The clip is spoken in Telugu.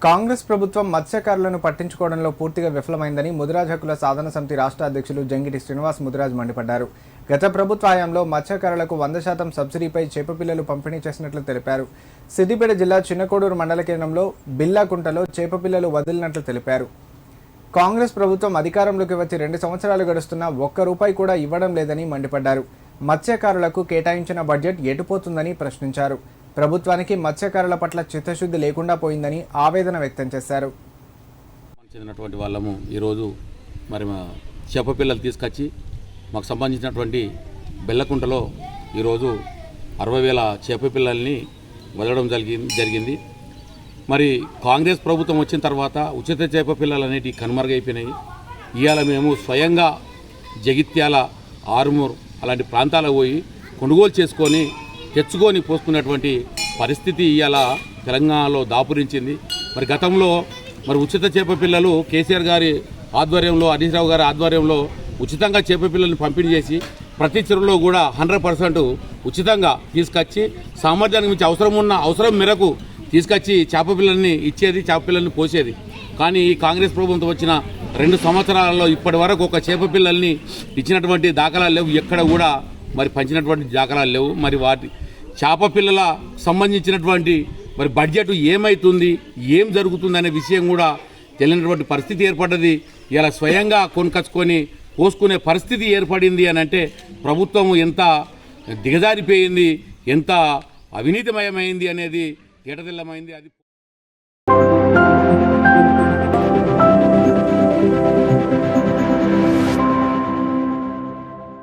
కాంగ్రెస్ ప్రభుత్వం మత్స్యకారులను పట్టించుకోవడంలో పూర్తిగా విఫలమైందని ముదిరాజ్ హక్కుల సాధన సమితి రాష్ట్ర అధ్యక్షులు జంగిటి శ్రీనివాస్ ముదిరాజ్ మండిపడ్డారు. గత ప్రభుత్వ హయాంలో మత్స్యకారులకు 100% సబ్సిడీపై చేపపిల్లలు పంపిణీ చేసినట్లు తెలిపారు. సిద్దిపేట జిల్లా చిన్నకోడూరు మండల కేంద్రంలో బిల్లాకుంటలో చేపపిల్లలు వదిలినట్లు తెలిపారు. కాంగ్రెస్ ప్రభుత్వం అధికారంలోకి వచ్చి 2 సంవత్సరాలు గడుస్తున్నా ఒక్క రూపాయి కూడా ఇవ్వడం లేదని మండిపడ్డారు. మత్స్యకారులకు కేటాయించిన బడ్జెట్ ఎటుపోతుందని ప్రశ్నించారు. ప్రభుత్వానికి మత్స్యకారుల పట్ల చిత్తశుద్ధి లేకుండా పోయిందని ఆవేదన వ్యక్తం చేశారు. చెందినటువంటి వాళ్ళము ఈరోజు మరి చేపపిల్లలు తీసుకొచ్చి మాకు సంబంధించినటువంటి బెల్లకుంటలో ఈరోజు 60,000 చేపపిల్లల్ని వదలడం జరిగింది. మరి కాంగ్రెస్ ప్రభుత్వం వచ్చిన తర్వాత ఉచిత చేపపిల్లలు అనేటివి కనుమరుగైపోయినాయి. ఇవాళ మేము స్వయంగా జగిత్యాల, ఆరుమూర్ అలాంటి ప్రాంతాలకు పోయి కొనుగోలు చేసుకొని తెచ్చుకొని పోసుకున్నటువంటి పరిస్థితి ఇవాళ తెలంగాణలో దాపురించింది. మరి గతంలో ఉచిత చేపపిల్లలు కేసీఆర్ గారి ఆధ్వర్యంలో, హరీష్ రావు గారి ఆధ్వర్యంలో ఉచితంగా చేపపిల్లల్ని పంపిణీ చేసి ప్రతి చెరువులో కూడా 100% ఉచితంగా తీసుకొచ్చి సామర్థ్యానికి మించి అవసరం మేరకు తీసుకొచ్చి చేపపిల్లల్ని ఇచ్చేది, చేపపిల్లల్ని పోసేది. కానీ ఈ కాంగ్రెస్ ప్రభుత్వం వచ్చిన 2 సంవత్సరాలలో ఇప్పటి వరకు ఒక చేపపిల్లల్ని ఇచ్చినటువంటి దాఖలాలు లేవు. ఎక్కడ కూడా మరి పంచినటువంటి దాఖలాలు లేవు. మరి వాటి చేపపిల్లల సంబంధించినటువంటి మరి బడ్జెట్ ఏమవుతుంది, ఏం జరుగుతుంది అనే విషయం కూడా తెలియనటువంటి పరిస్థితి ఏర్పడ్డది. ఇలా స్వయంగా కొనుకొచ్చుకొని పోసుకునే పరిస్థితి ఏర్పడింది అని అంటే ప్రభుత్వం ఎంత దిగజారిపోయింది, ఎంత అవినీతిమయమైంది అనేది ఎటతెల్లమైంది. అది